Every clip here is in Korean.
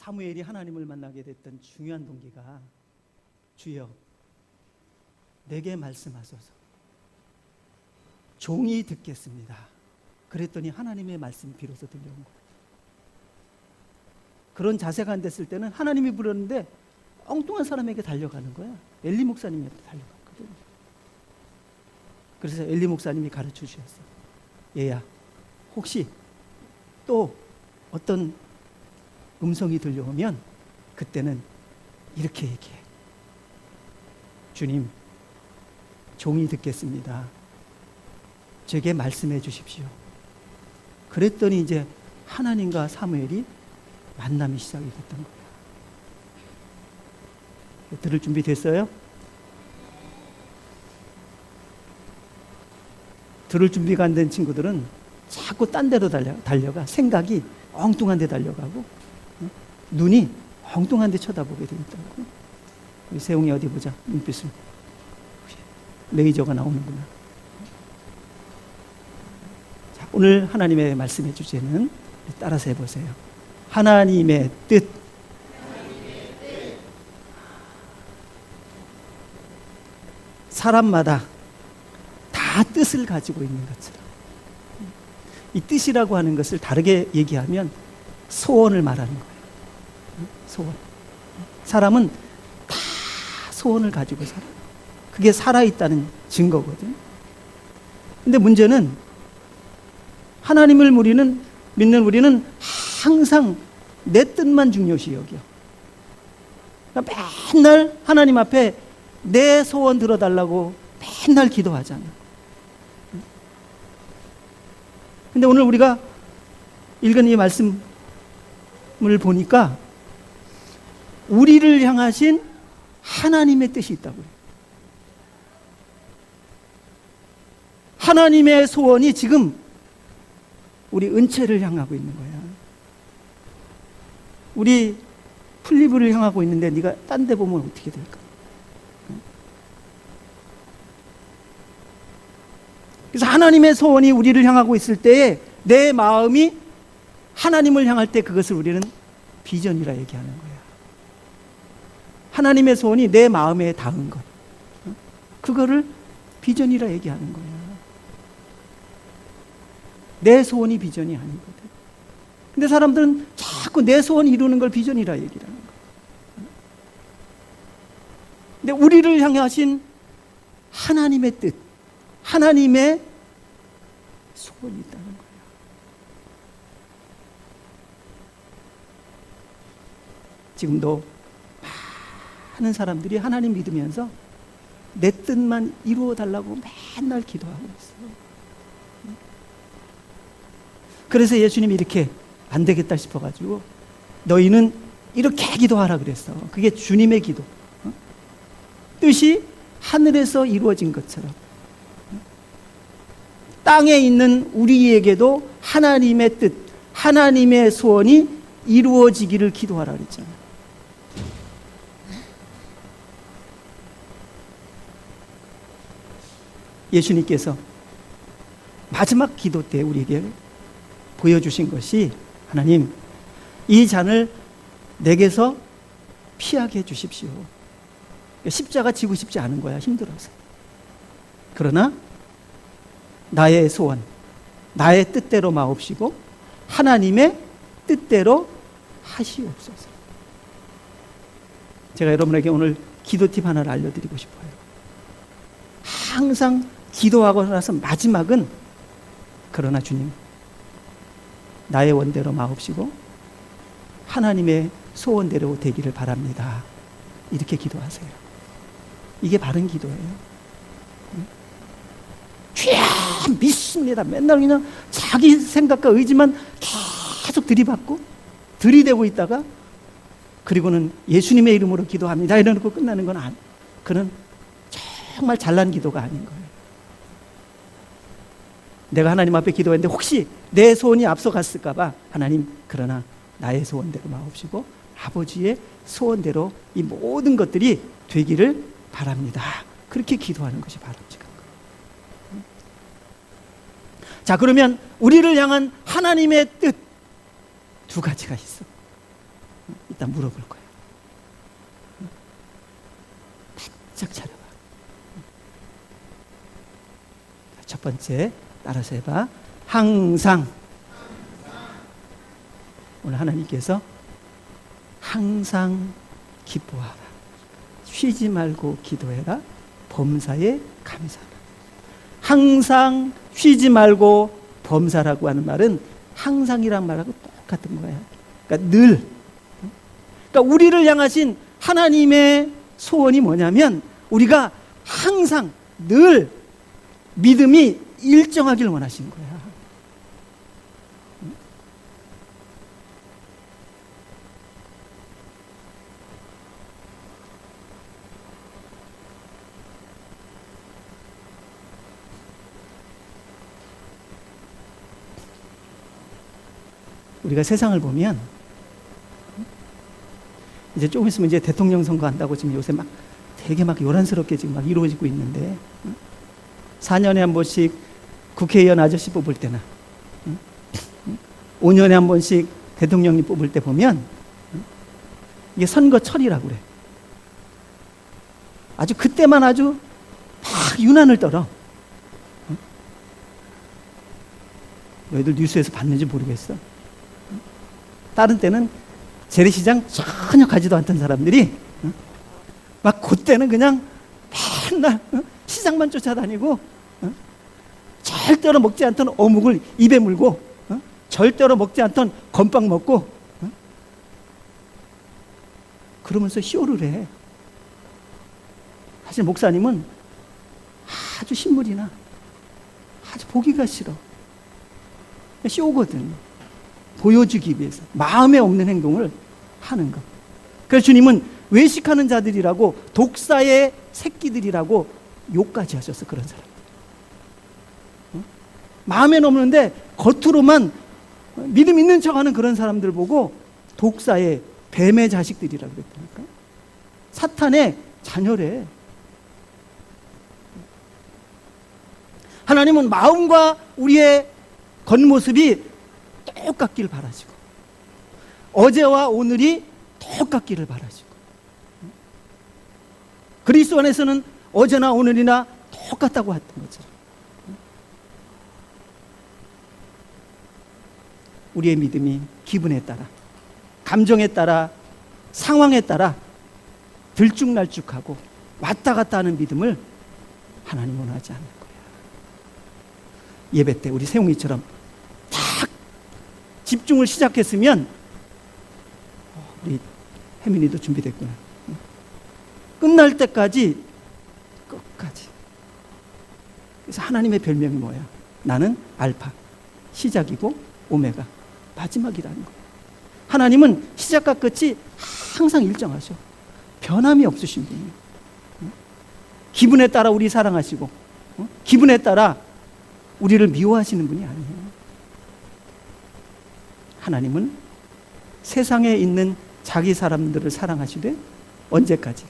사무엘이 하나님을 만나게 됐던 중요한 동기가 주여 내게 말씀하소서 종이 듣겠습니다. 그랬더니 하나님의 말씀이 비로소 들려온 거예요. 그런 자세가 안 됐을 때는 하나님이 부르는데 엉뚱한 사람에게 달려가는 거야. 엘리 목사님한테 달려갔거든. 그래서 엘리 목사님이 가르쳐 주셨어. 얘야 혹시 또 어떤 음성이 들려오면 그때는 이렇게 얘기해. 주님, 종이 듣겠습니다. 제게 말씀해 주십시오. 그랬더니 이제 하나님과 사무엘이 만남이 시작이 됐던 거예요. 들을 준비 됐어요? 들을 준비가 안 된 친구들은 자꾸 딴 데로 달려가. 생각이 엉뚱한 데 달려가고 눈이 엉뚱한 데 쳐다보게 되겠다고. 우리 세웅이 어디 보자. 눈빛을. 레이저가 나오는구나. 자, 오늘 하나님의 말씀의 주제는 따라서 해보세요. 하나님의 뜻. 사람마다 다 뜻을 가지고 있는 것처럼 이 뜻이라고 하는 것을 다르게 얘기하면 소원을 말하는 거예요. 소원. 사람은 다 소원을 가지고 살아요. 그게 살아있다는 증거거든. 근데 문제는 하나님을 믿는 우리는 항상 내 뜻만 중요시 여겨. 그러니까 맨날 하나님 앞에 내 소원 들어달라고 맨날 기도하잖아. 근데 오늘 우리가 읽은 이 말씀을 보니까 우리를 향하신 하나님의 뜻이 있다고요. 하나님의 소원이 지금 우리 은채를 향하고 있는 거야. 우리 플리브를 향하고 있는데 네가 딴 데 보면 어떻게 될까? 그래서 하나님의 소원이 우리를 향하고 있을 때에 내 마음이 하나님을 향할 때 그것을 우리는 비전이라 얘기하는 거야. 하나님의 소원이 내 마음에 닿은 것. 그거를 비전이라 얘기하는 거야. 내 소원이 비전이 아니거든. 근데 사람들은 자꾸 내 소원 이루는 걸 비전이라 얘기를 하는 거야. 근데 우리를 향하신 하나님의 뜻, 하나님의 소원이 있다는 거예요. 지금도 많은 사람들이 하나님 믿으면서 내 뜻만 이루어 달라고 맨날 기도하고 있어요. 그래서 예수님이 이렇게 안 되겠다 싶어가지고 너희는 이렇게 기도하라 그랬어. 그게 주님의 기도. 뜻이 하늘에서 이루어진 것처럼 땅에 있는 우리에게도 하나님의 뜻, 하나님의 소원이 이루어지기를 기도하라 그랬잖아요. 예수님께서 마지막 기도 때 우리에게 보여주신 것이 하나님, 이 잔을 내게서 피하게 해주십시오. 십자가 지고 싶지 않은 거야, 힘들어서. 그러나 나의 소원, 나의 뜻대로 마옵시고 하나님의 뜻대로 하시옵소서. 제가 여러분에게 오늘 기도 팁 하나를 알려드리고 싶어요. 항상 기도하고 나서 마지막은 그러나 주님, 나의 원대로 마옵시고 하나님의 소원대로 되기를 바랍니다. 이렇게 기도하세요. 이게 바른 기도예요. 주야 믿습니다. 맨날 그냥 자기 생각과 의지만 계속 들이받고 들이대고 있다가 그리고는 예수님의 이름으로 기도합니다 이러고 끝나는 건 그는 정말 잘난 기도가 아닌 거예요. 내가 하나님 앞에 기도했는데 혹시 내 소원이 앞서갔을까 봐 하나님, 그러나 나의 소원대로 마옵시고 아버지의 소원대로 이 모든 것들이 되기를 바랍니다. 그렇게 기도하는 것이 바람직한 거예요. 자, 그러면 우리를 향한 하나님의 뜻 두 가지가 있어. 이따 물어볼 거야. 바짝 차려봐. 첫 번째, 따라서 해봐. 항상. 오늘 하나님께서 항상 기뻐하라. 쉬지 말고 기도해라. 범사에 감사하라. 항상 쉬지 말고 범사라고 하는 말은 항상이란 말하고 똑같은 거야. 그러니까 늘. 그러니까 우리를 향하신 하나님의 소원이 뭐냐면 우리가 항상 늘 믿음이 일정하길 원하시는 거야. 우리가 세상을 보면 이제 조금 있으면 이제 대통령 선거 한다고 지금 요새 막 되게 막 요란스럽게 지금 막 이루어지고 있는데 4년에 한 번씩 국회의원 아저씨 뽑을 때나 5년에 한 번씩 대통령님 뽑을 때 보면 이게 선거철이라고 그래. 아주 그때만 아주 막 유난을 떨어. 너희들 뉴스에서 봤는지 모르겠어. 다른 때는 재래시장 전혀 가지도 않던 사람들이 막 그때는 그냥 맨날 시장만 쫓아다니고 절대로 먹지 않던 어묵을 입에 물고 절대로 먹지 않던 건빵 먹고 그러면서 쇼를 해. 사실 목사님은 아주 신물이 나. 아주 보기가 싫어. 쇼거든. 보여주기 위해서 마음에 없는 행동을 하는 것. 그래서 주님은 외식하는 자들이라고 독사의 새끼들이라고 욕까지 하셨어. 그런 사람. 마음에는 없는데 겉으로만 믿음 있는 척하는 그런 사람들 보고 독사의 뱀의 자식들이라고 그랬다니까. 사탄의 자녀래. 하나님은 마음과 우리의 겉모습이 똑같길 바라시고 어제와 오늘이 똑같기를 바라시고 그리스도 안에서는 어제나 오늘이나 똑같다고 했던 것처럼 우리의 믿음이 기분에 따라 감정에 따라 상황에 따라 들쭉날쭉하고 왔다 갔다 하는 믿음을 하나님은 원하지 않는 거예요. 예배 때 우리 세웅이처럼 딱 집중을 시작했으면 우리 혜민이도 준비됐구나. 끝날 때까지 끝까지. 그래서 하나님의 별명이 뭐야? 나는 알파, 시작이고 오메가, 마지막이라는 거예요. 하나님은 시작과 끝이 항상 일정하셔. 변함이 없으신 분이에요. 기분에 따라 우리 사랑하시고 기분에 따라 우리를 미워하시는 분이 아니에요. 하나님은 세상에 있는 자기 사람들을 사랑하시되 언제까지?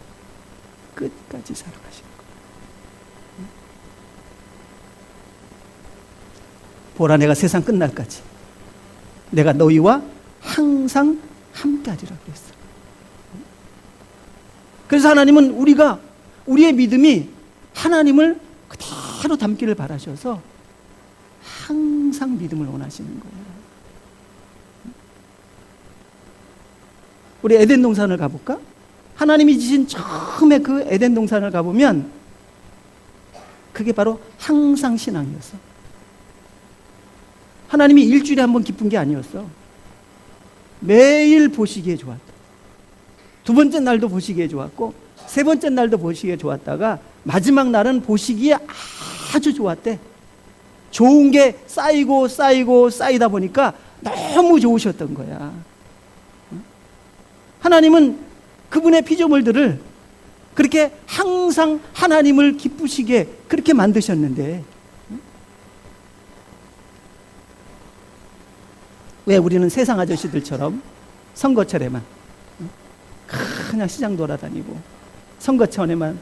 끝까지 사랑하시는 거예요. 보라, 내가 세상 끝날까지 내가 너희와 항상 함께하리라 그랬어. 그래서 하나님은 우리의 믿음이 하나님을 그대로 담기를 바라셔서 항상 믿음을 원하시는 거예요. 우리 에덴 동산을 가볼까? 하나님이 지신 처음에 그 에덴 동산을 가보면 그게 바로 항상 신앙이었어. 하나님이 일주일에 한 번 기쁜 게 아니었어. 매일 보시기에 좋았다. 두 번째 날도 보시기에 좋았고 세 번째 날도 보시기에 좋았다가 마지막 날은 보시기에 아주 좋았대. 좋은 게 쌓이고 쌓이고 쌓이다 보니까 너무 좋으셨던 거야. 하나님은 그분의 피조물들을 그렇게 항상 하나님을 기쁘시게 그렇게 만드셨는데 왜 우리는 세상 아저씨들처럼 선거철에만 그냥 시장 돌아다니고 선거철에만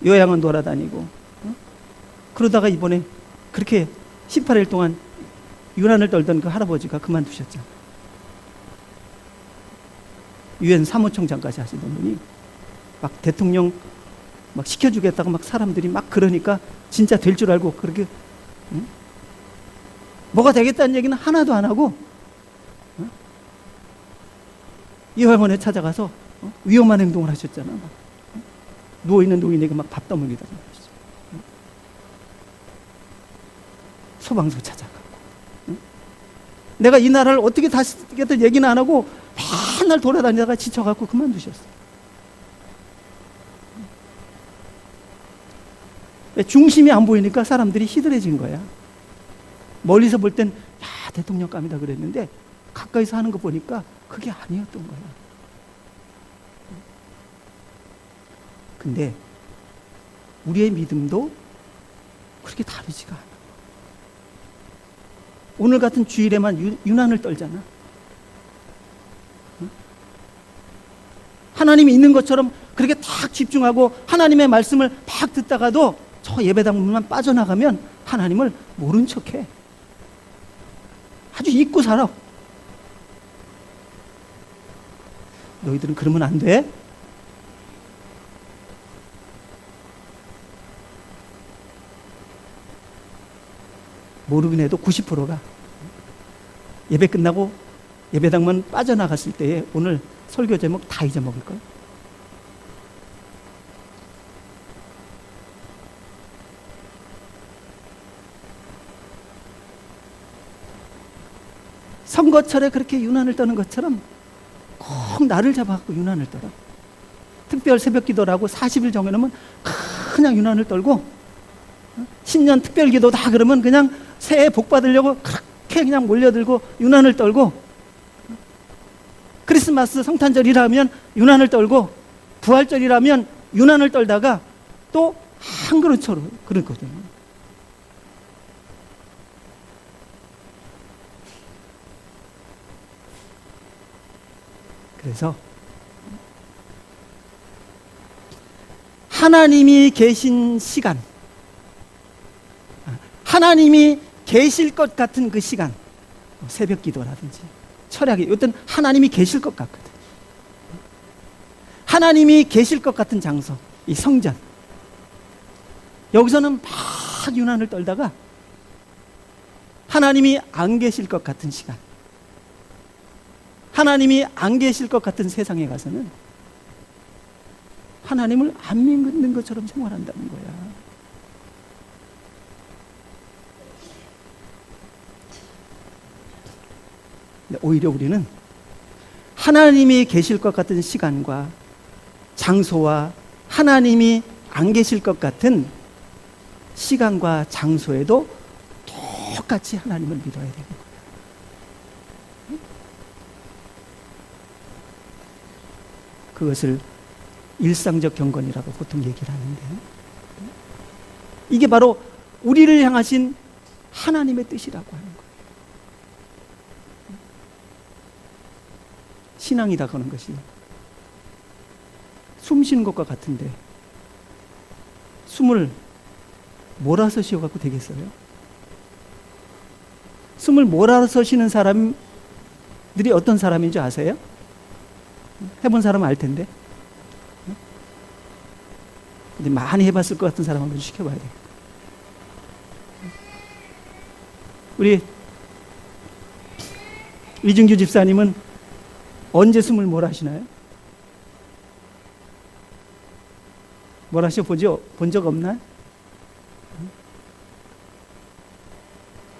요양원 돌아다니고 그러다가 이번에 그렇게 18일 동안 유난을 떨던 그 할아버지가 그만두셨잖아. 유엔 사무총장까지 하시던 분이 막 대통령 막 시켜주겠다고 막 사람들이 막 그러니까 진짜 될 줄 알고 그렇게 뭐가 되겠다는 얘기는 하나도 안 하고 이화원에 찾아가서 위험한 행동을 하셨잖아. 막. 누워있는 노인에게 막 밥 떠먹이다가 소방서 찾아가고 내가 이 나라를 어떻게 다시 쓰겠다 얘기는 안 하고 맨날 돌아다니다가 지쳐갖고 그만두셨어. 중심이 안 보이니까 사람들이 희들해진 거야. 멀리서 볼 땐 야 대통령감이다 그랬는데 가까이서 하는 거 보니까 그게 아니었던 거야. 근데 우리의 믿음도 그렇게 다르지가 않아. 오늘 같은 주일에만 유난을 떨잖아. 하나님이 있는 것처럼 그렇게 딱 집중하고 하나님의 말씀을 막 듣다가도 저 예배당문만 빠져나가면 하나님을 모른 척해. 아주 잊고 살아. 너희들은 그러면 안 돼. 모르긴 해도 90%가 예배 끝나고 예배당만 빠져나갔을 때에 오늘 설교 제목 다 잊어먹을걸. 선거철에 그렇게 유난을 떠는 것처럼 꼭 나를 잡아갖고 유난을 떨어. 특별 새벽 기도라고 40일 정해놓으면 그냥 유난을 떨고 신년 특별 기도다 그러면 그냥 새해 복 받으려고 그렇게 그냥 몰려들고 유난을 떨고 크리스마스 성탄절이라면 유난을 떨고 부활절이라면 유난을 떨다가 또 한 그릇처럼 그랬거든요. 그래서 하나님이 계신 시간, 하나님이 계실 것 같은 그 시간, 새벽 기도라든지 철학이 이것은 하나님이 계실 것 같거든. 하나님이 계실 것 같은 장소, 이 성전. 여기서는 막 유난을 떨다가 하나님이 안 계실 것 같은 시간, 하나님이 안 계실 것 같은 세상에 가서는 하나님을 안 믿는 것처럼 생활한다는 거야. 오히려 우리는 하나님이 계실 것 같은 시간과 장소와 하나님이 안 계실 것 같은 시간과 장소에도 똑같이 하나님을 믿어야 되는 거예요. 그것을 일상적 경건이라고 보통 얘기를 하는데 이게 바로 우리를 향하신 하나님의 뜻이라고 하는 거예요. 신앙이다 그런 것이 숨 쉬는 것과 같은데 숨을 몰아서 쉬어갖고 되겠어요? 숨을 몰아서 쉬는 사람들이 어떤 사람인 줄 아세요? 해본 사람은 알 텐데. 근데 많이 해봤을 것 같은 사람 한번 시켜봐야 돼요. 우리 이준규 집사님은 언제 숨을 몰아쉬나요? 몰아쉬어 본 적 없나요?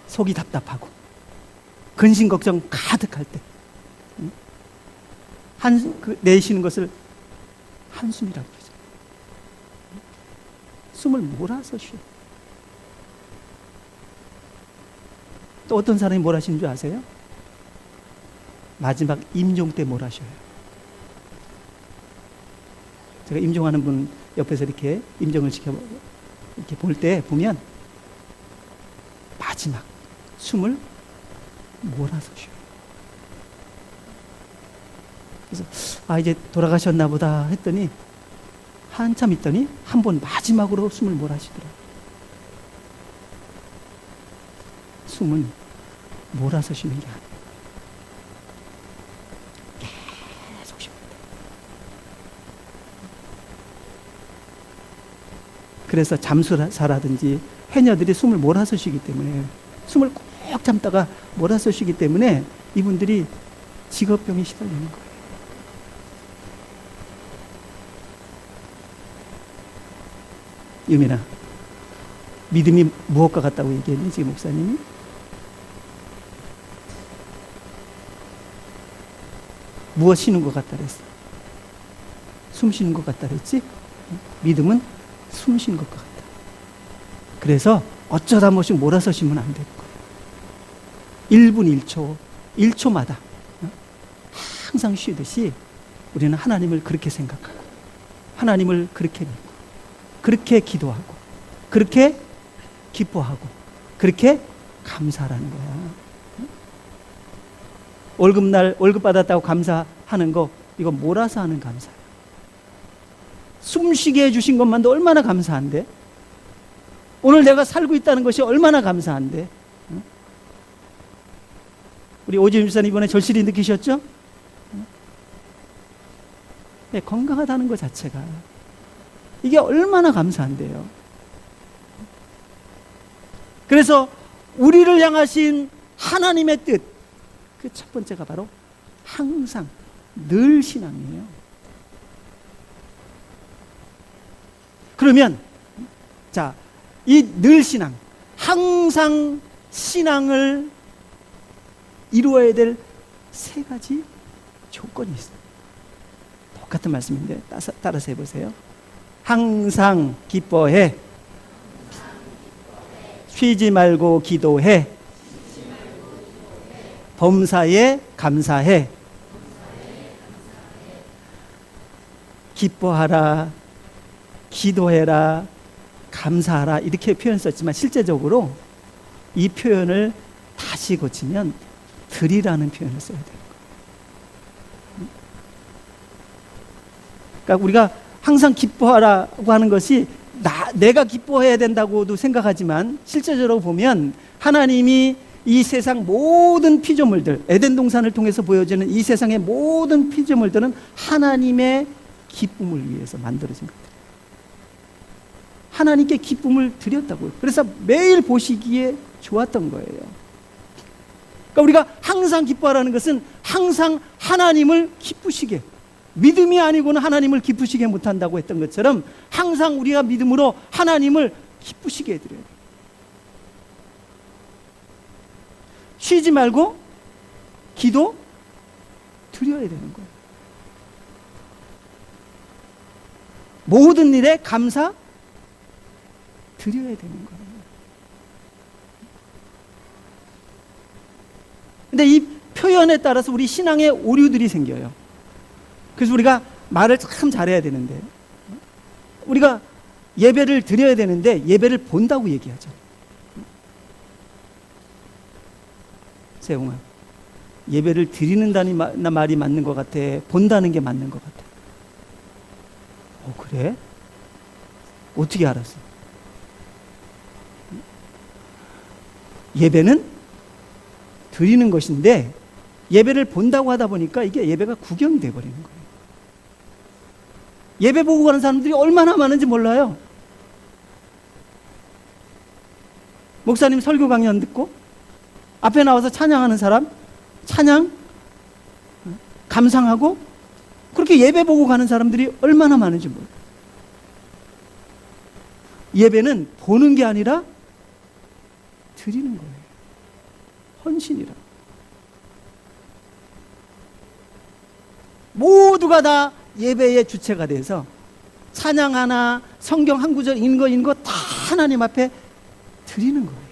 속이 답답하고 근심 걱정 가득할 때 내쉬는 것을 한숨이라고 그러죠. 숨을 몰아서 쉬어. 또 어떤 사람이 몰아쉬는 줄 아세요? 마지막 임종 때 몰아쉬어요. 제가 임종하는 분 옆에서 이렇게 임종을 이렇게 볼 때 보면 마지막 숨을 몰아서 쉬어요. 그래서 이제 돌아가셨나 보다 했더니 한참 있더니 한 번 마지막으로 숨을 몰아쉬더라고요. 숨은 몰아서 쉬는 게 아니에요. 계속 쉽니다. 그래서 잠수사라든지 해녀들이 숨을 몰아서 쉬기 때문에, 숨을 꼭 참다가 몰아서 쉬기 때문에 이분들이 직업병에 시달리는 거예요. 유민아, 믿음이 무엇과 같다고 얘기했니 지금 목사님이? 무엇 쉬는 것 같다 그랬어? 숨 쉬는 것 같다 그랬지? 믿음은 숨 쉬는 것 같다. 그래서 어쩌다 한 번씩 몰아서 쉬면 안 되는 거예요. 1분 1초, 1초마다 항상 쉬듯이 우리는 하나님을 그렇게 생각하고, 하나님을 그렇게 믿고, 그렇게 기도하고, 그렇게 기뻐하고, 그렇게 감사하라는 거야. 월급날 월급 받았다고 감사하는 거, 이거 몰아서 하는 감사야. 숨쉬게 해주신 것만도 얼마나 감사한데, 오늘 내가 살고 있다는 것이 얼마나 감사한데. 우리 오지훈 집사님 이번에 절실히 느끼셨죠? 네, 건강하다는 것 자체가 이게 얼마나 감사한데요. 그래서 우리를 향하신 하나님의 뜻, 그 첫 번째가 바로 항상 늘 신앙이에요. 그러면 자, 이 늘 신앙, 항상 신앙을 이루어야 될 세 가지 조건이 있어요. 똑같은 말씀인데 따라서 해보세요. 항상 기뻐해, 쉬지 말고 기도해, 범사에 감사해. 기뻐하라, 기도해라, 감사하라, 이렇게 표현 썼지만 실제적으로 이 표현을 다시 고치면 드리라는 표현을 써야 돼요. 그러니까 우리가 항상 기뻐하라고 하는 것이 내가 기뻐해야 된다고도 생각하지만, 실제적으로 보면 하나님이 이 세상 모든 피조물들, 에덴 동산을 통해서 보여지는 이 세상의 모든 피조물들은 하나님의 기쁨을 위해서 만들어진 것들. 하나님께 기쁨을 드렸다고요. 그래서 매일 보시기에 좋았던 거예요. 그러니까 우리가 항상 기뻐하라는 것은 항상 하나님을 기쁘시게, 믿음이 아니고는 하나님을 기쁘시게 못한다고 했던 것처럼 항상 우리가 믿음으로 하나님을 기쁘시게 해드려야 돼요. 쉬지 말고 기도 드려야 되는 거예요. 모든 일에 감사 드려야 되는 거예요. 근데 이 표현에 따라서 우리 신앙의 오류들이 생겨요. 그래서 우리가 말을 참 잘해야 되는데, 우리가 예배를 드려야 되는데 예배를 본다고 얘기하죠. 세웅아, 예배를 드리는다는 말이 맞는 것 같아, 본다는 게 맞는 것 같아? 그래? 어떻게 알았어? 예배는 드리는 것인데 예배를 본다고 하다 보니까 이게 예배가 구경이 돼버리는 거예요. 예배 보고 가는 사람들이 얼마나 많은지 몰라요. 목사님 설교 강연 듣고 앞에 나와서 찬양하는 사람, 찬양 감상하고 그렇게 예배 보고 가는 사람들이 얼마나 많은지 몰라요. 예배는 보는 게 아니라 드리는 거예요. 헌신이라. 모두가 다 예배의 주체가 돼서 찬양 하나, 성경 한 구절 읽는 거 다 하나님 앞에 드리는 거예요.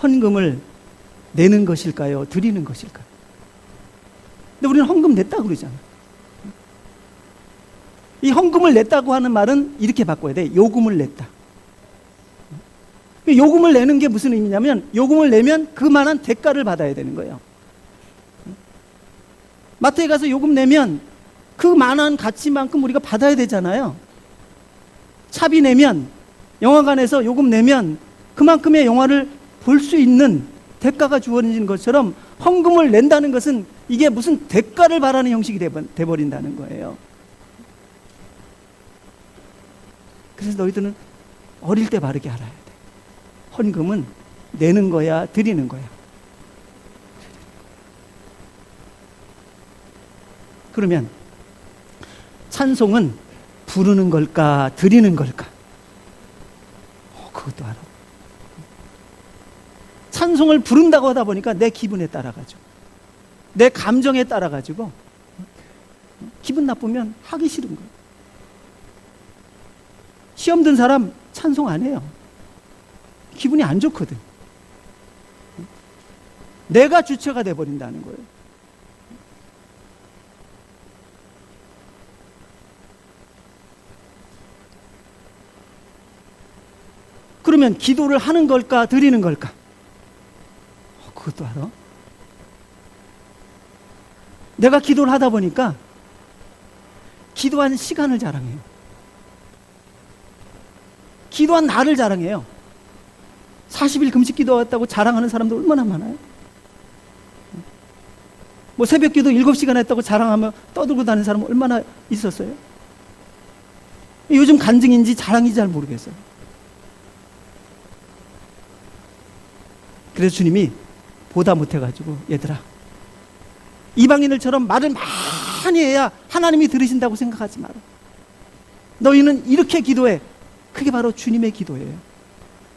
헌금을 내는 것일까요? 드리는 것일까요? 근데 우리는 헌금 냈다고 그러잖아. 이 헌금을 냈다고 하는 말은 이렇게 바꿔야 돼. 요금을 냈다. 요금을 내는 게 무슨 의미냐면, 요금을 내면 그만한 대가를 받아야 되는 거예요. 마트에 가서 요금 내면 그만한 가치만큼 우리가 받아야 되잖아요. 차비 내면, 영화관에서 요금 내면 그만큼의 영화를 볼 수 있는 대가가 주어진 것처럼 헌금을 낸다는 것은 이게 무슨 대가를 바라는 형식이 돼버린다는 거예요. 그래서 너희들은 어릴 때 바르게 알아야 돼. 헌금은 내는 거야, 드리는 거야. 그러면 찬송은 부르는 걸까, 드리는 걸까? 그것도 알아. 찬송을 부른다고 하다 보니까 내 기분에 따라가지고, 내 감정에 따라가지고 기분 나쁘면 하기 싫은 거예요. 시험 든 사람 찬송 안 해요. 기분이 안 좋거든. 내가 주체가 돼버린다는 거예요. 그러면 기도를 하는 걸까, 드리는 걸까? 그것도 알아? 내가 기도를 하다 보니까 기도한 시간을 자랑해요. 기도한 날을 자랑해요. 40일 금식 기도했다고 자랑하는 사람도 얼마나 많아요? 뭐 새벽 기도 7시간 했다고 자랑하며 떠들고 다니는 사람 얼마나 있었어요? 요즘 간증인지 자랑인지 잘 모르겠어요. 그래서 주님이 보다 못해가지고, 얘들아, 이방인들처럼 말을 많이 해야 하나님이 들으신다고 생각하지 마라. 너희는 이렇게 기도해. 그게 바로 주님의 기도예요.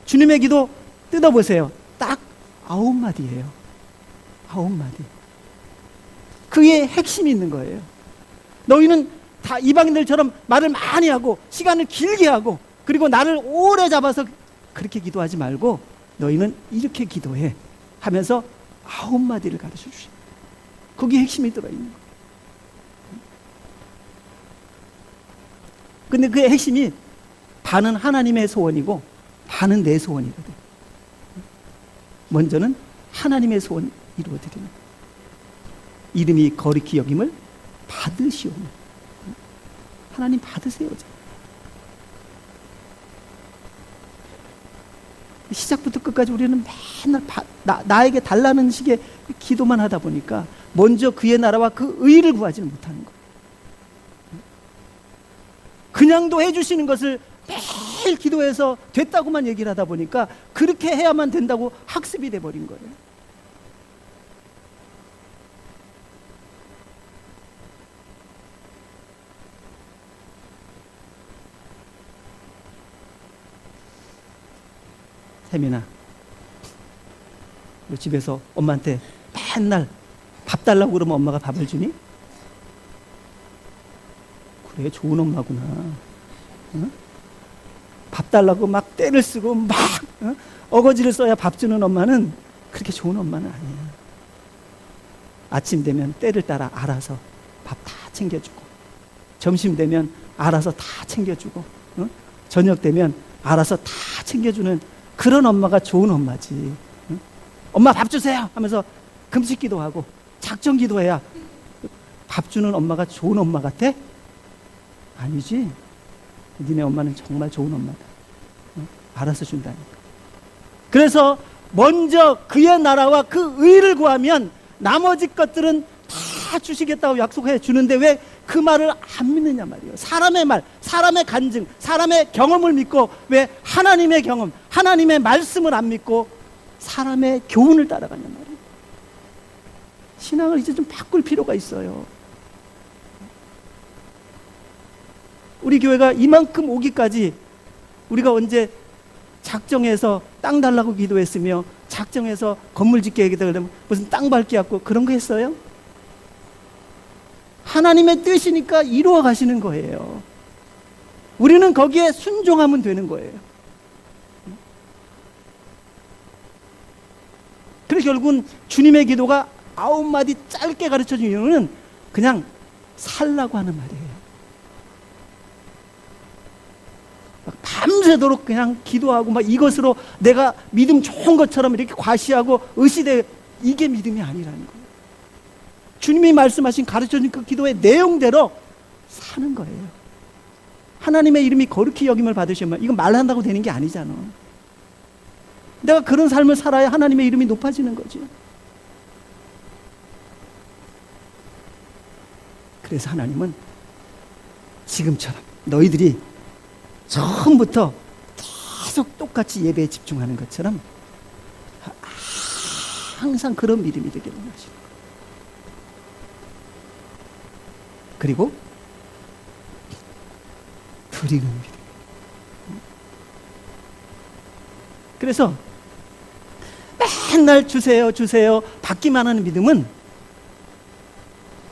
주님의 기도 뜯어보세요. 딱 9마디예요. 9마디. 그게 핵심이 있는 거예요. 너희는 다 이방인들처럼 말을 많이 하고 시간을 길게 하고 그리고 나를 오래 잡아서 그렇게 기도하지 말고 너희는 이렇게 기도해 하면서 9마디를 가르쳐 주십니다. 거기에 핵심이 들어있는 거예요. 근데 그 핵심이 반은 하나님의 소원이고 반은 내 소원이거든. 먼저는 하나님의 소원 이루어드리는 거예요. 이름이 거룩히 여김을 받으시오니. 하나님 받으세요. 시작부터 끝까지 우리는 맨날 나에게 달라는 식의 기도만 하다 보니까 먼저 그의 나라와 그 의를 구하지는 못하는 거예요. 그냥도 해주시는 것을 매일 기도해서 됐다고만 얘기를 하다 보니까 그렇게 해야만 된다고 학습이 돼버린 거예요. 세민아, 너 집에서 엄마한테 맨날 밥 달라고 그러면 엄마가 밥을 주니? 그래, 좋은 엄마구나. 응? 밥 달라고 막 떼를 쓰고 막 어거지를 써야 밥 주는 엄마는 그렇게 좋은 엄마는 아니야. 아침 되면 때를 따라 알아서 밥 다 챙겨주고, 점심 되면 알아서 다 챙겨주고, 저녁 되면 알아서 다 챙겨주는 그런 엄마가 좋은 엄마지. 엄마 밥 주세요 하면서 금식 기도하고 작정 기도해야 밥 주는 엄마가 좋은 엄마 같아? 아니지. 니네 엄마는 정말 좋은 엄마다. 알아서 준다니까. 그래서 먼저 그의 나라와 그 의를 구하면 나머지 것들은 다 주시겠다고 약속해 주는데 왜 그 말을 안 믿느냐 말이에요. 사람의 말, 사람의 간증, 사람의 경험을 믿고 왜 하나님의 경험, 하나님의 말씀을 안 믿고 사람의 교훈을 따라가냐 말이에요. 신앙을 이제 좀 바꿀 필요가 있어요. 우리 교회가 이만큼 오기까지 우리가 언제 작정해서 땅 달라고 기도했으며 작정해서 건물 짓게 기도하려면 무슨 땅 밟기 갖고 그런 거 했어요? 하나님의 뜻이니까 이루어 가시는 거예요. 우리는 거기에 순종하면 되는 거예요. 그래서 결국은 주님의 기도가 9마디 짧게 가르쳐준 이유는 그냥 살라고 하는 말이에요. 밤새도록 그냥 기도하고 막 이것으로 내가 믿음 좋은 것처럼 이렇게 과시하고 의시되 이게 믿음이 아니라는 거예요. 주님이 말씀하신 가르쳐준 그 기도의 내용대로 사는 거예요. 하나님의 이름이 거룩히 여김을 받으시면 이건 말한다고 되는 게 아니잖아. 내가 그런 삶을 살아야 하나님의 이름이 높아지는 거죠. 그래서 하나님은 지금처럼 너희들이 처음부터 계속 똑같이 예배에 집중하는 것처럼 항상 그런 믿음이 되기를 원하시는 거예요. 그리고 드리는 믿음. 그래서 맨날 주세요 주세요 받기만 하는 믿음은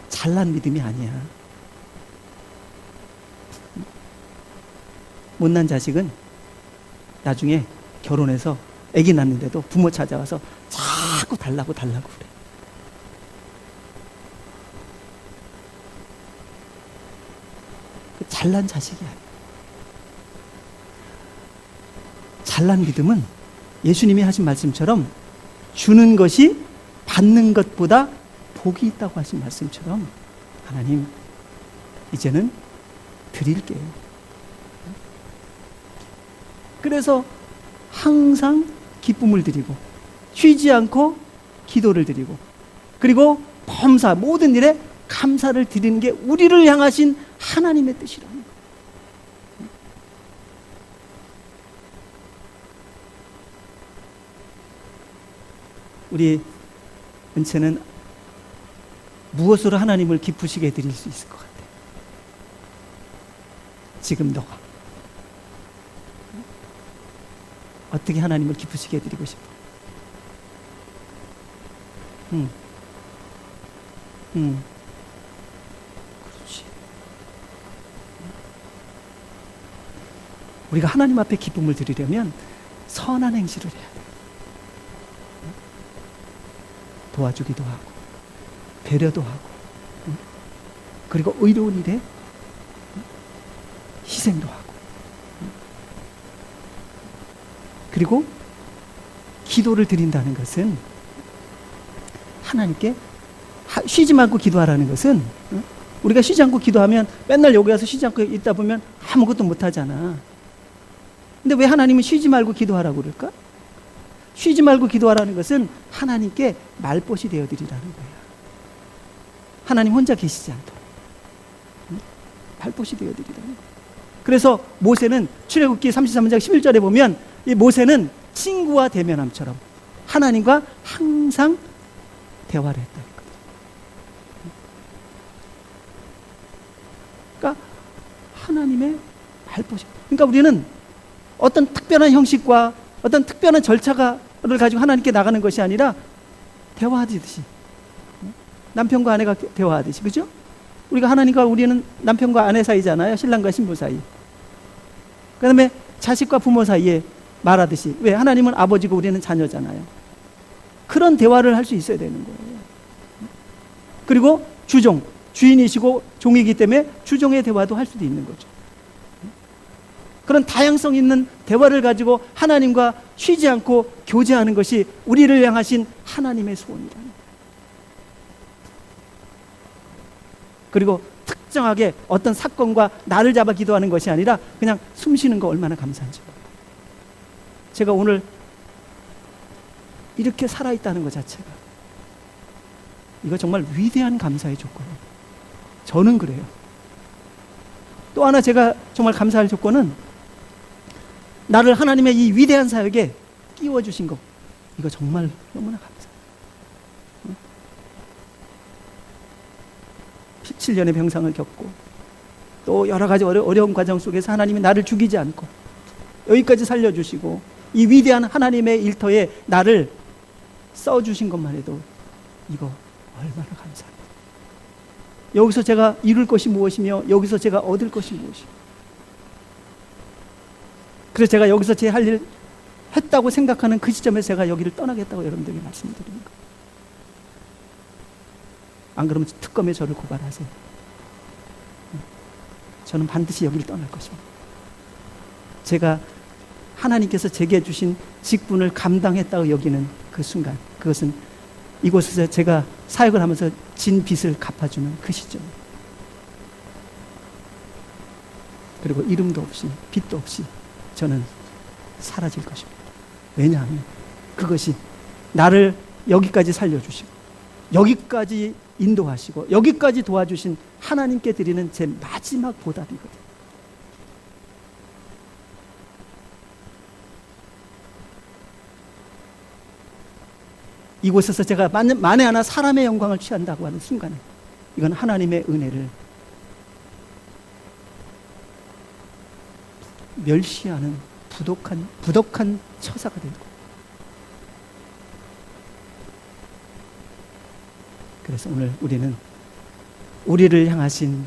잘난 믿음이 아니야. 못난 자식은 나중에 결혼해서 아기 낳는데도 부모 찾아와서 자꾸 달라고 그래. 그 잘난 자식이 아니야. 잘난 믿음은 예수님이 하신 말씀처럼 주는 것이 받는 것보다 복이 있다고 하신 말씀처럼 하나님 이제는 드릴게요. 그래서 항상 기쁨을 드리고 쉬지 않고 기도를 드리고 그리고 범사 모든 일에 감사를 드리는 게 우리를 향하신 하나님의 뜻이라는 거예요. 우리 은채는 무엇으로 하나님을 기쁘시게 드릴 수 있을 것 같아요? 지금 너가 어떻게 하나님을 기쁘시게 드리고 싶어? 그렇지. 우리가 하나님 앞에 기쁨을 드리려면 선한 행실을 해야 돼. 도와주기도 하고 배려도 하고 그리고 의로운 일에 희생도 하고 그리고 기도를 드린다는 것은 하나님께 쉬지 않고 기도하라는 것은 우리가 쉬지 않고 기도하면 맨날 여기 와서 쉬지 않고 있다 보면 아무것도 못하잖아. 근데 왜 하나님은 쉬지 말고 기도하라고 그럴까? 쉬지 말고 기도하라는 것은 하나님께 말벗이 되어드리라는 거야. 하나님 혼자 계시지 않도록 말벗이 되어드리라는 거야. 그래서 모세는 출애굽기 33장 11절에 보면 이 모세는 친구와 대면함처럼 하나님과 항상 대화를 했다. 그러니까 하나님의 말벗이. 그러니까 우리는 어떤 특별한 형식과 어떤 특별한 절차를 가지고 하나님께 나가는 것이 아니라 대화하듯이 남편과 아내가 대화하듯이, 그죠? 우리가 하나님과 우리는 남편과 아내 사이잖아요. 신랑과 신부 사이. 그 다음에 자식과 부모 사이에 말하듯이. 왜? 하나님은 아버지고 우리는 자녀잖아요. 그런 대화를 할 수 있어야 되는 거예요. 그리고 주종, 주인이시고 종이기 때문에 주종의 대화도 할 수도 있는 거죠. 그런 다양성 있는 대화를 가지고 하나님과 쉬지 않고 교제하는 것이 우리를 향하신 하나님의 소원이라는 거예요. 그리고 특정하게 어떤 사건과 나를 잡아 기도하는 것이 아니라 그냥 숨 쉬는 거 얼마나 감사한지. 제가 오늘 이렇게 살아있다는 것 자체가 이거 정말 위대한 감사의 조건이에요. 저는 그래요. 또 하나 제가 정말 감사할 조건은 나를 하나님의 이 위대한 사역에 끼워주신 거, 이거 정말 너무나 감사해요. 17년의 병상을 겪고 또 여러 가지 어려운 과정 속에서 하나님이 나를 죽이지 않고 여기까지 살려주시고 이 위대한 하나님의 일터에 나를 써주신 것만 해도 이거 얼마나 감사합니다. 여기서 제가 이룰 것이 무엇이며 여기서 제가 얻을 것이 무엇이며, 그래서 제가 여기서 제 할 일 했다고 생각하는 그 시점에서 제가 여기를 떠나겠다고 여러분들에게 말씀드립니다. 안 그러면 특검에 저를 고발하세요. 저는 반드시 여기를 떠날 것입니다. 제가 하나님께서 제게 주신 직분을 감당했다고 여기는 그 순간, 그것은 이곳에서 제가 사역을 하면서 진 빚을 갚아주는 그 시점. 그리고 이름도 없이 빚도 없이 저는 사라질 것입니다. 왜냐하면 그것이 나를 여기까지 살려주시고 여기까지 인도하시고 여기까지 도와주신 하나님께 드리는 제 마지막 보답이거든요. 이곳에서 제가 만에 하나 사람의 영광을 취한다고 하는 순간에 이건 하나님의 은혜를 멸시하는 부독한 처사가 되고, 그래서 오늘 우리는 우리를 향하신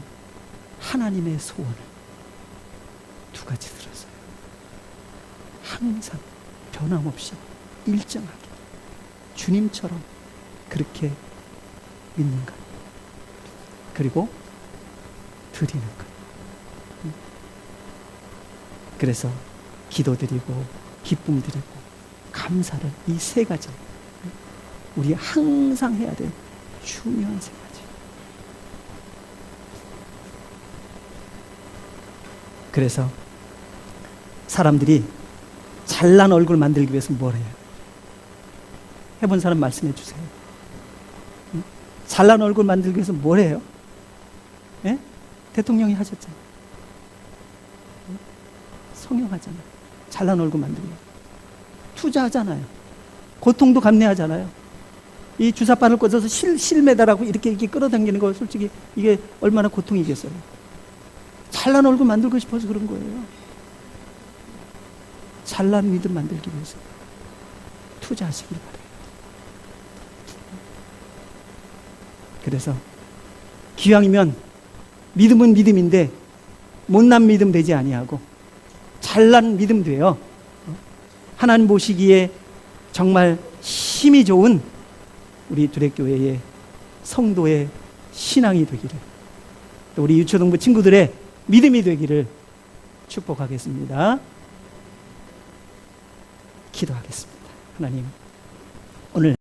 하나님의 소원을 두 가지 들었어요. 항상 변함없이 일정하게 주님처럼 그렇게 믿는 것, 그리고 드리는 것. 그래서 기도드리고 기쁨 드리고 감사를, 이 세 가지 우리 항상 해야 될 중요한 세 가지. 그래서 사람들이 잘난 얼굴 만들기 위해서 뭘 해요? 해본 사람 말씀해 주세요. 잘난 얼굴 만들기 위해서 뭘 해요? 예? 대통령이 하셨잖아요. 성형하잖아요. 잘난 얼굴 만들기. 투자하잖아요. 고통도 감내하잖아요. 이 주사바늘 꽂아서 실 매달하고 이렇게 끌어당기는 거 솔직히 이게 얼마나 고통이겠어요. 잘난 얼굴 만들고 싶어서 그런 거예요. 잘난 믿음 만들기 위해서 투자하시길 바랍니다. 그래서 기왕이면 믿음은 믿음인데 못난 믿음 되지 아니하고 잘난 믿음 돼요. 하나님 보시기에 정말 힘이 좋은 우리 두레교회의 성도의 신앙이 되기를, 또 우리 유초동부 친구들의 믿음이 되기를 축복하겠습니다. 기도하겠습니다. 하나님, 오늘